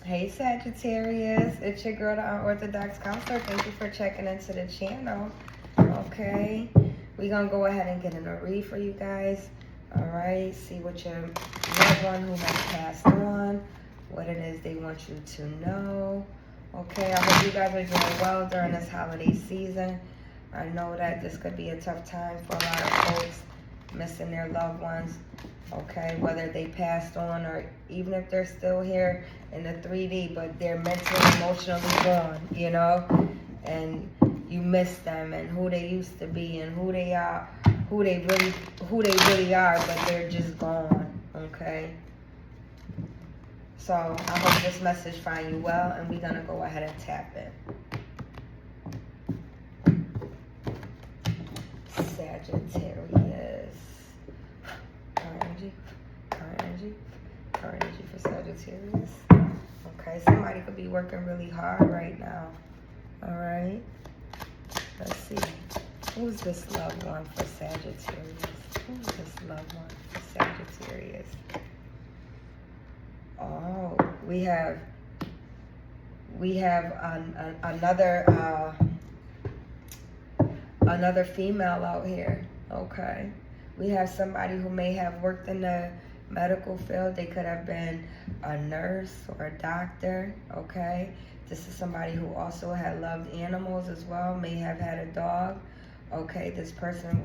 Hey Sagittarius, it's your girl, the Unorthodox Counselor. Thank you for checking into the channel. Okay, we're gonna go ahead and get in a read for you guys. All right, see what your loved one who has passed on, what it is they want you to know. Okay, I hope you guys are doing well during this holiday season. I know that this could be a tough time for a lot of folks missing their loved ones. Okay, whether they passed on or even if they're still here in the 3D, but they're mentally, emotionally gone, you know, and you miss them and who they used to be and who they are, who they really are, but they're just gone. Okay. So I hope this message finds you well, and we're gonna go ahead and tap in. Sagittarius. Current energy for Sagittarius. Okay, somebody could be working really hard right now. All right. Let's see. Who's this loved one for Sagittarius? Who's this loved one for Sagittarius? Oh, we have another female out here. Okay. We have somebody who may have worked in the medical field. They could have been a nurse or a doctor. Okay. This is somebody who also had loved animals as well, may have had a dog. Okay. This person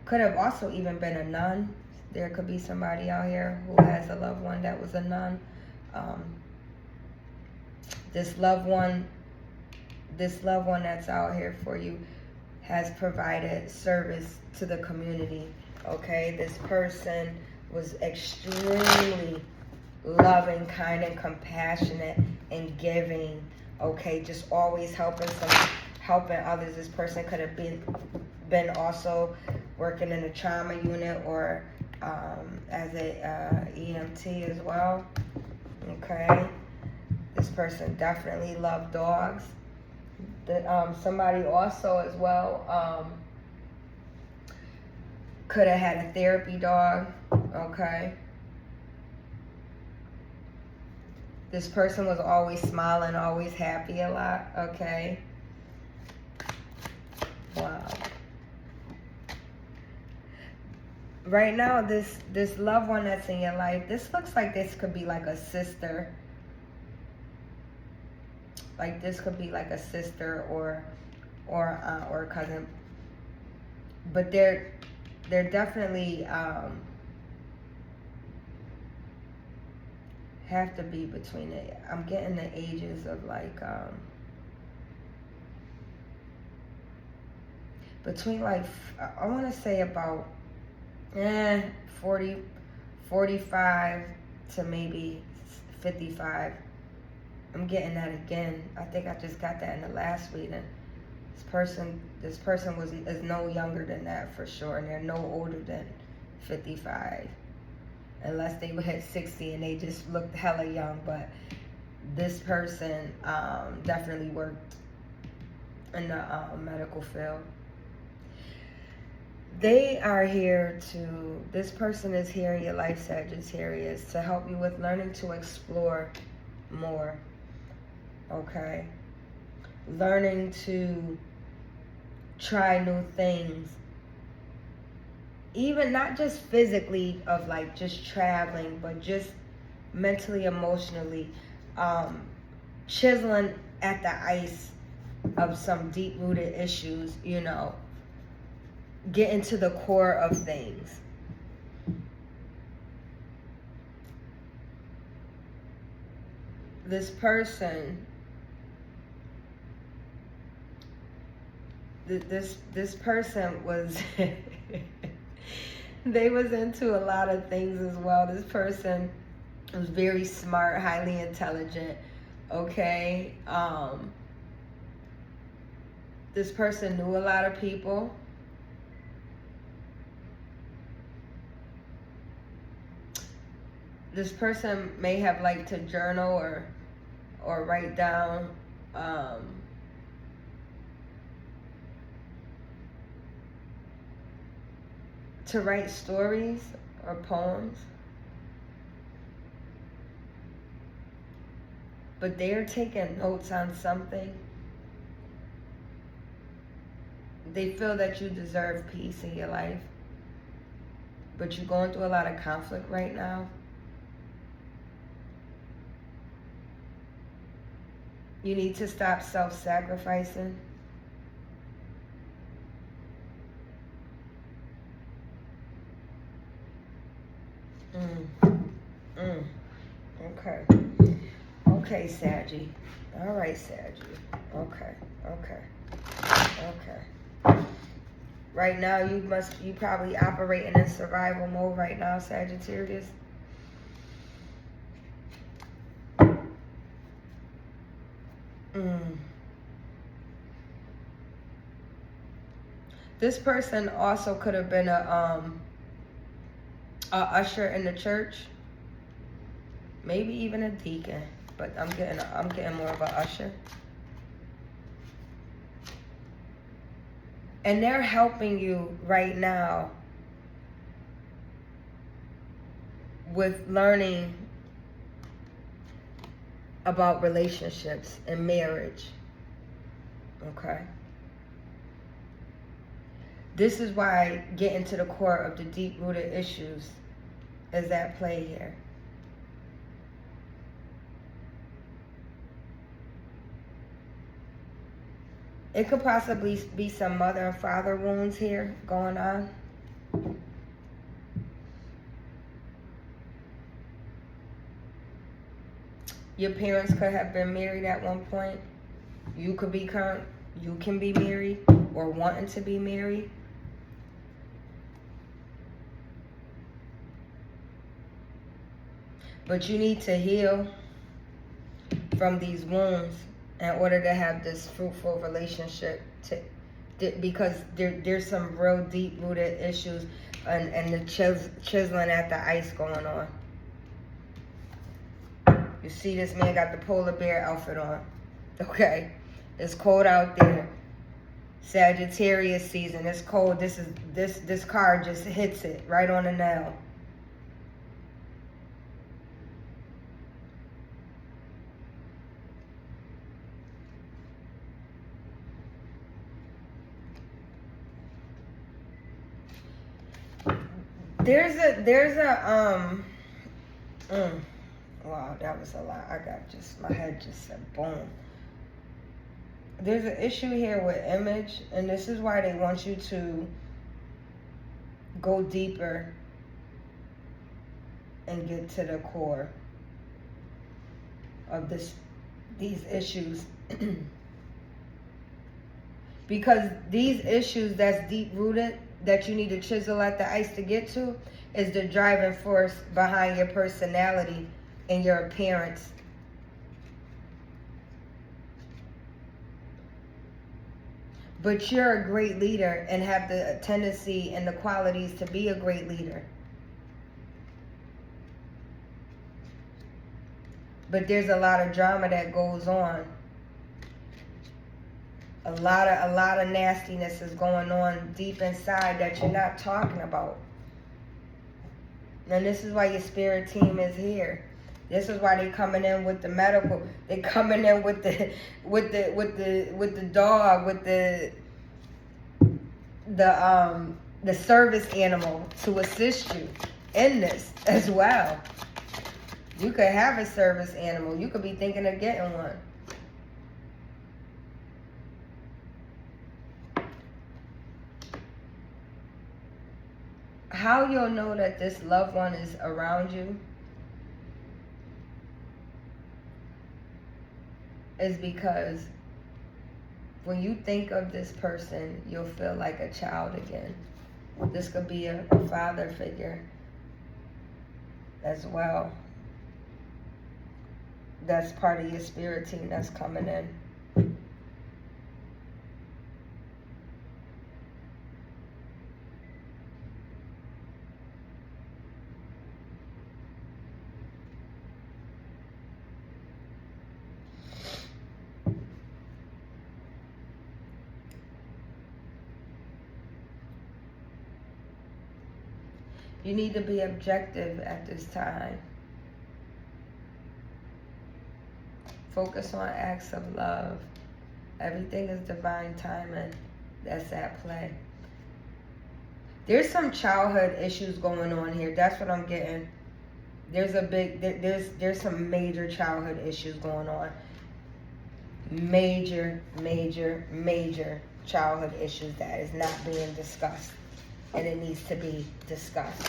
could have also even been a nun. There could be somebody out here who has a loved one that was a nun. This loved one that's out here for you has provided service to the community. Okay, this person was extremely loving, kind, and compassionate and giving. Okay, just always helping others. This person could have been also working in a trauma unit or as a EMT as well. Okay, this person definitely loved dogs. Somebody also as well could have had a therapy dog. Okay, this person was always smiling, always happy a lot. Okay, wow. Right now, this loved one that's in your life, this looks like this could be like a sister. Like this could be like a sister or a cousin, but they're definitely have to be between it. I'm getting the ages of like between like I want to say about 40, 45 to maybe 55. I'm getting that again. I think I just got that in the last reading. This person is no younger than that for sure, and they're no older than 55, unless they hit 60 and they just looked hella young. But this person definitely worked in the medical field. This person is here in your life, Sagittarius, to help you with learning to explore more. Okay, learning to try new things, even not just physically of like just traveling, but just mentally, emotionally, chiseling at the ice of some deep-rooted issues, you know, getting to the core of things. This person, this person was they was into a lot of things as well. This person was very smart, highly intelligent. Okay, this person knew a lot of people. This person may have liked to journal or write down to write stories or poems. but they're taking notes on something. They feel that you deserve peace in your life, but you're going through a lot of conflict right now. You need to stop self-sacrificing. Okay. Okay, Saggy. All right, Saggy. Okay. Right now, you probably operating in survival mode right now, Sagittarius. This person also could have been a usher in the church, maybe even a deacon, but I'm getting more of a usher. And they're helping you right now with learning about relationships and marriage. Okay? This is why getting to the core of the deep-rooted issues is at play here. It could possibly be some mother and father wounds here going on. Your parents could have been married at one point. You could be current. You can be married or wanting to be married. But you need to heal from these wounds in order to have this fruitful relationship, because there's some real deep-rooted issues and the chiseling at the ice going on. You see this man got the polar bear outfit on. Okay? It's cold out there. Sagittarius season. It's cold. This card just hits it right on the nail. There's a wow, that was a lot. My head just said boom. There's an issue here with image, and this is why they want you to go deeper and get to the core of these issues. Because these issues that's deep rooted, that you need to chisel at the ice to get to, is the driving force behind your personality and your appearance. But you're a great leader and have the tendency and the qualities to be a great leader. But there's a lot of drama that goes on. A lot of nastiness is going on deep inside that you're not talking about. And this is why your spirit team is here. This is why they're coming in with the medical. They're coming in with the dog, with the service animal to assist you in this as well. You could have a service animal. You could be thinking of getting one. How you'll know that this loved one is around you is because when you think of this person, you'll feel like a child again. This could be a father figure as well. That's part of your spirit team that's coming in. You need to be objective at this time. Focus on acts of love. Everything is divine timing that's at play. There's some childhood issues going on here. That's what I'm getting. There's some major childhood issues going on. Major childhood issues that is not being discussed. And it needs to be discussed.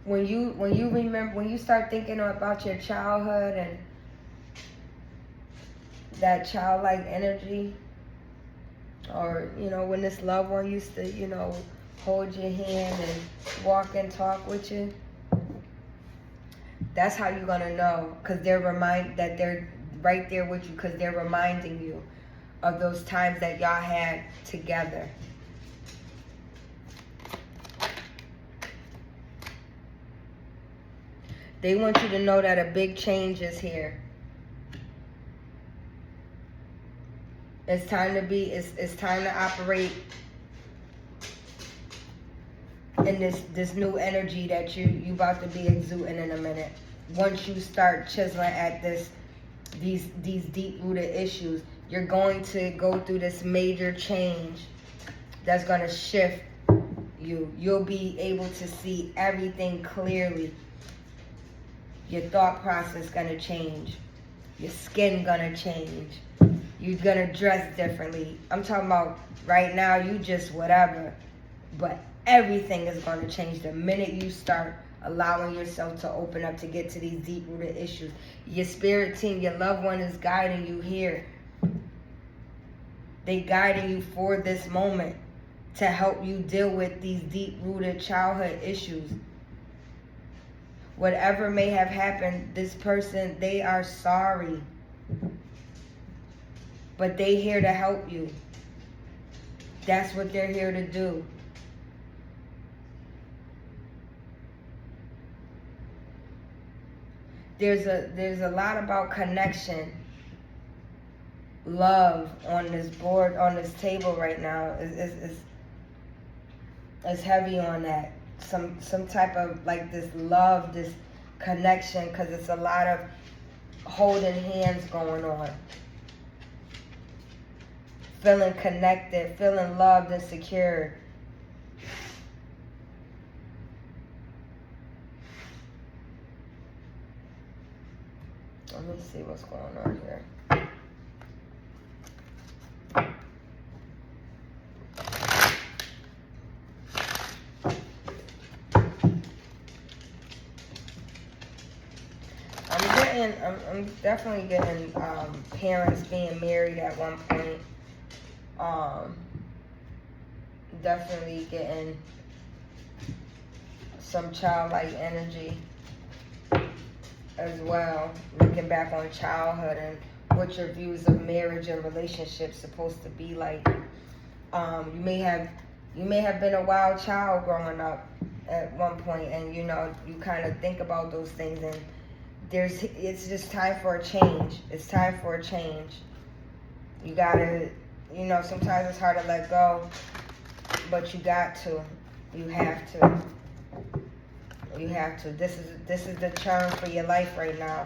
When you start thinking about your childhood and that childlike energy, or when this loved one used to hold your hand and walk and talk with you, that's how you're gonna know, because they're right there with you, because they're reminding you of those times that y'all had together. They want you to know that a big change is here. It's time to operate in this new energy that you about to be exuding in a minute. Once you start chiseling at these deep-rooted issues, you're going to go through this major change that's going to shift you. You'll be able to see everything clearly. Your thought process gonna change. Your skin gonna change. You're gonna dress differently. I'm talking about right now, you just whatever. But everything is gonna change the minute you start allowing yourself to open up to get to these deep-rooted issues. Your spirit team, your loved one is guiding you here. They guiding you for this moment to help you deal with these deep-rooted childhood issues. Whatever may have happened, this person, they are sorry. But they here to help you. That's what they're here to do. There's a lot about connection, love on this board, on this table right now. It's heavy on that. Some type of like this love, this connection, because it's a lot of holding hands going on. Feeling connected, feeling loved and secure. Let me see what's going on here. I'm definitely getting parents being married at one point. Definitely getting some childlike energy as well. Looking back on childhood and what your views of marriage and relationships supposed to be like. You may have been a wild child growing up at one point, and you kind of think about those things, and it's just time for a change. It's time for a change. You gotta, sometimes it's hard to let go, but you got to. You have to. You have to. This is the term for your life right now.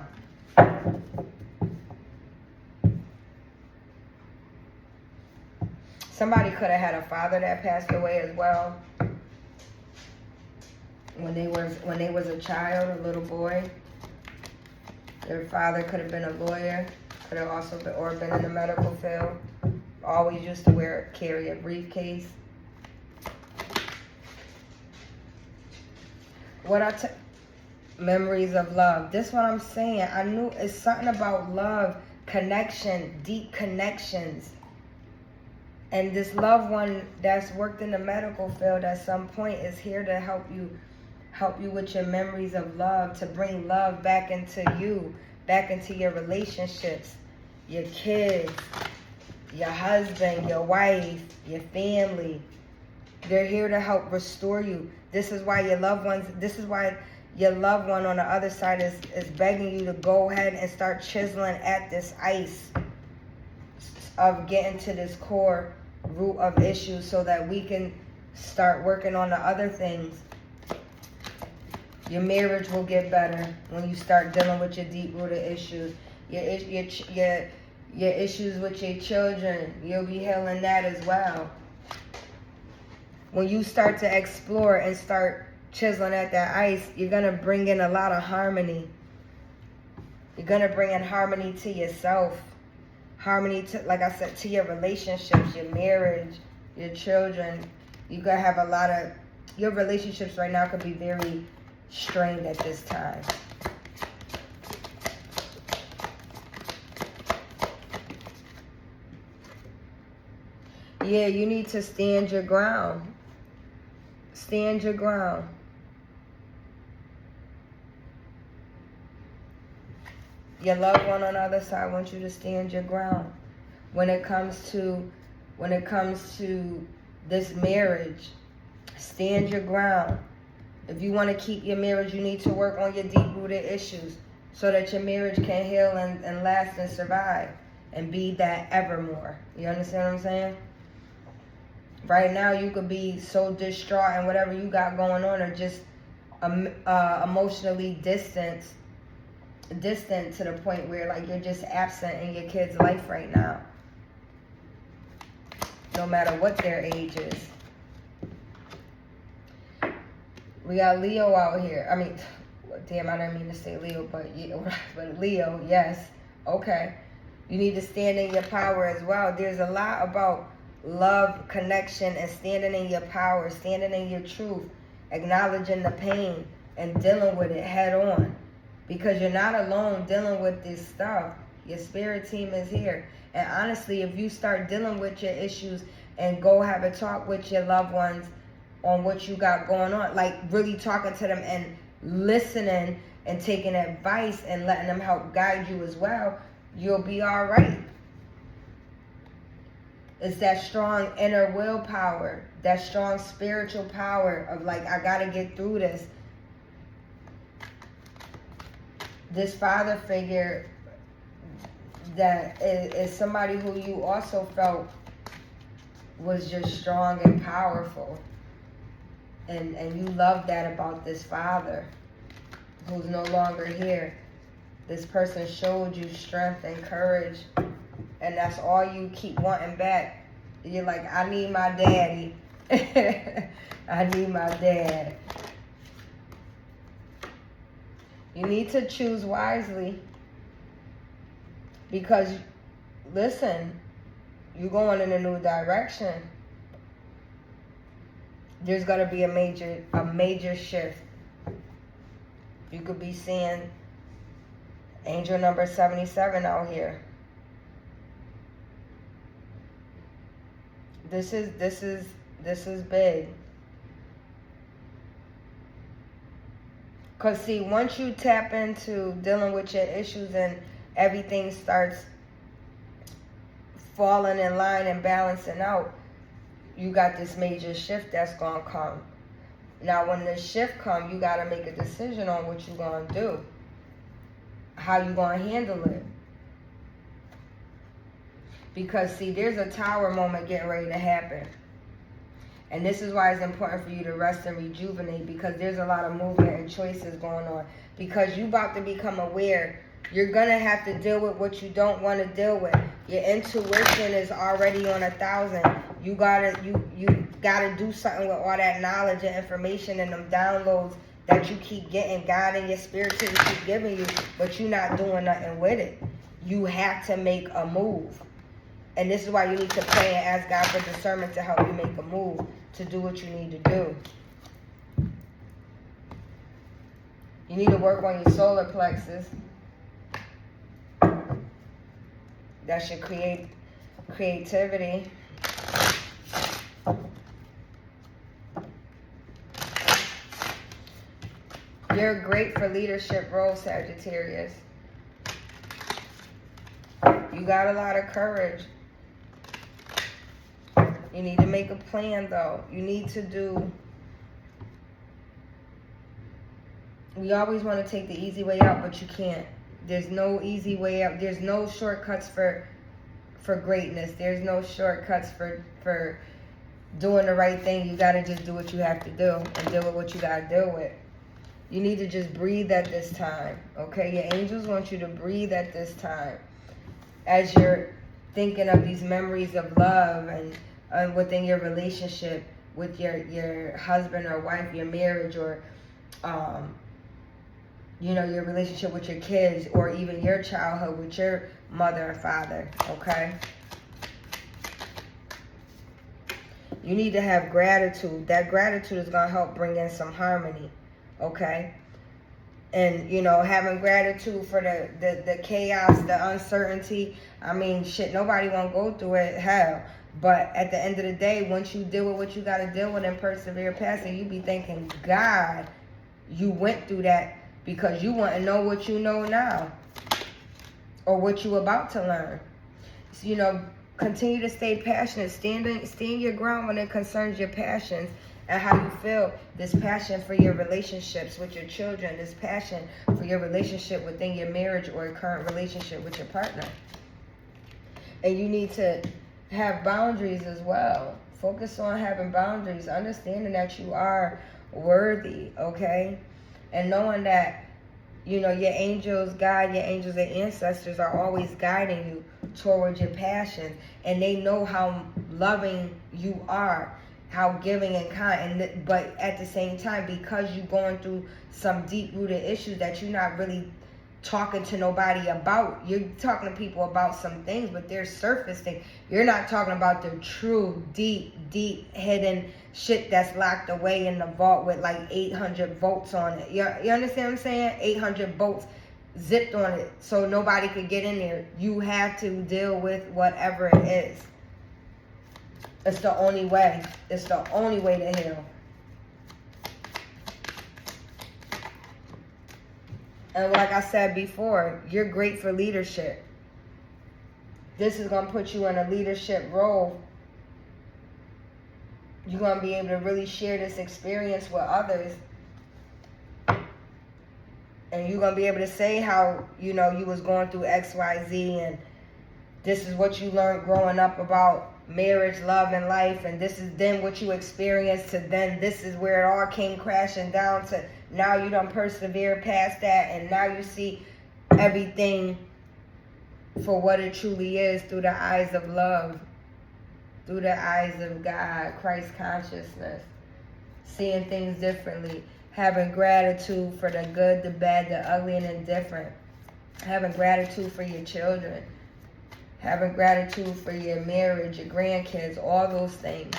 Somebody could have had a father that passed away as well. When they was a child, a little boy. Their father could have been a lawyer, could have also been in the medical field. Always used to carry a briefcase. Memories of love. This is what I'm saying. I knew it's something about love, connection, deep connections. And this loved one that's worked in the medical field at some point is here to help you with your memories of love, to bring love back into you, back into your relationships, your kids, your husband, your wife, your family. They're here to help restore you. This is why your loved one on the other side is begging you to go ahead and start chiseling at this ice. of getting to this core root of issues so that we can start working on the other things. Your marriage will get better when you start dealing with your deep-rooted issues. Your issues with your children, you'll be healing that as well. When you start to explore and start chiseling at that ice, you're going to bring in a lot of harmony. You're going to bring in harmony to yourself. Harmony, to, like I said, to your relationships, your marriage, your children. You're going to have a lot of... Your relationships right now could be very strained at this time. Yeah, you need to stand your ground. Stand your ground. Your loved one on the other side wants you to stand your ground. When it comes to this marriage, stand your ground. If you want to keep your marriage, you need to work on your deep-rooted issues so that your marriage can heal and last and survive and be that evermore. You understand what I'm saying? Right now, you could be so distraught and whatever you got going on, or just emotionally distant to the point where like you're just absent in your kid's life right now. No matter what their age is. We got Leo out here. I mean, damn, I didn't mean to say Leo, but Leo, yes. Okay. You need to stand in your power as well. There's a lot about love, connection, and standing in your power, standing in your truth, acknowledging the pain, and dealing with it head on. Because you're not alone dealing with this stuff. Your spirit team is here. And honestly, if you start dealing with your issues and go have a talk with your loved ones on what you got going on, like really talking to them and listening and taking advice and letting them help guide you as well, you'll be all right. It's that strong inner willpower, that strong spiritual power of like, I gotta get through this. This father figure that is somebody who you also felt was just strong and powerful. And you love that about this father who's no longer here. This person showed you strength and courage, and that's all you keep wanting back. You're like, I need my daddy. I need my dad. You need to choose wisely because, listen, you're going in a new direction. There's going to be a major shift. You could be seeing angel number 77 out here. This is big. Because see, once you tap into dealing with your issues and everything starts falling in line and balancing out, you got this major shift that's going to come. Now, when the shift comes, you got to make a decision on what you're going to do. How you going to handle it. Because, see, there's a tower moment getting ready to happen. And this is why it's important for you to rest and rejuvenate, because there's a lot of movement and choices going on. Because you're about to become aware. You're going to have to deal with what you don't want to deal with. Your intuition is already on 1,000. You gotta do something with all that knowledge and information and them downloads that you keep getting. God and your spirit keep giving you, but you're not doing nothing with it. You have to make a move. And this is why you need to pray and ask God for discernment to help you make a move, to do what you need to do. You need to work on your solar plexus. That's your creativity. You're great for leadership roles, Sagittarius. You got a lot of courage. You need to make a plan, though. You need to do... We always want to take the easy way out, but you can't. There's no easy way out. There's no shortcuts for for greatness. There's no shortcuts for doing the right thing. You got to just do what you have to do and deal with what you got to deal with. You need to just breathe at this time, okay? Your angels want you to breathe at this time as you're thinking of these memories of love and within your relationship with your husband or wife, your marriage, or you know, your relationship with your kids, or even your childhood with your mother and father, okay? You need to have gratitude. That gratitude is going to help bring in some harmony, okay? And, you know, having gratitude for the chaos, the uncertainty. I mean, shit, nobody won't go through it, hell. But at the end of the day, once you deal with what you got to deal with and persevere past it, you be thanking God you went through that, because you want to know what you know now, or what you about to learn. So, you know, continue to stay passionate. Stand your ground when it concerns your passions and how you feel. This passion for your relationships with your children. This passion for your relationship within your marriage or your current relationship with your partner. And you need to have boundaries as well. Focus on having boundaries. Understanding that you are worthy, okay? And knowing that, you know, your angels, God, your angels and ancestors are always guiding you towards your passions. And they know how loving you are, how giving and kind. But at the same time, because you're going through some deep-rooted issues that you're not really talking to nobody about. You're talking to people about some things, but they're surface things. You're not talking about the true, deep hidden shit that's locked away in the vault with like 800 volts on it. You understand what I'm saying? 800 bolts zipped on it so nobody could get in there. You have to deal with whatever it is. It's the only way. It's the only way to heal. And like I said before, you're great for leadership. This is going to put you in a leadership role. You're going to be able to really share this experience with others. And you're going to be able to say how, you know, you was going through X, Y, Z, and this is what you learned growing up about marriage, love, and life, and this is then what you experienced, to then this is where it all came crashing down to now you done persevere past that, and now you see everything for what it truly is through the eyes of love, through the eyes of God, Christ consciousness, seeing things differently, having gratitude for the good, the bad, the ugly, and indifferent, having gratitude for your children, having gratitude for your marriage, your grandkids, all those things.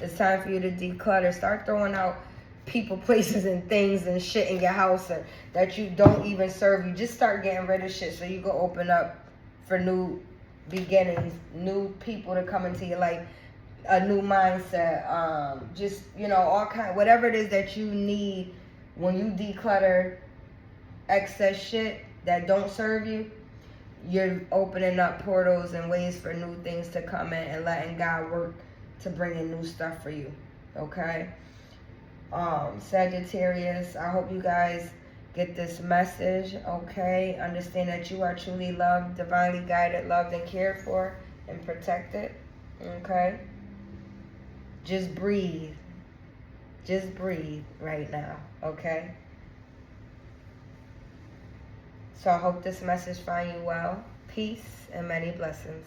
It's time for you to declutter. Start throwing out people, places, and things and shit in your house that you don't even serve you. Just start getting rid of shit so you can open up for new beginnings, new people to come into your life, a new mindset, just, you know, all kind, whatever it is that you need. When you declutter excess shit that don't serve you, you're opening up portals and ways for new things to come in and letting God work to bring in new stuff for you, okay? Sagittarius, I hope you guys get this message, okay? Understand that you are truly loved, divinely guided, loved, and cared for, and protected, okay? Just breathe. Just breathe right now, okay? So I hope this message finds you well. Peace and many blessings.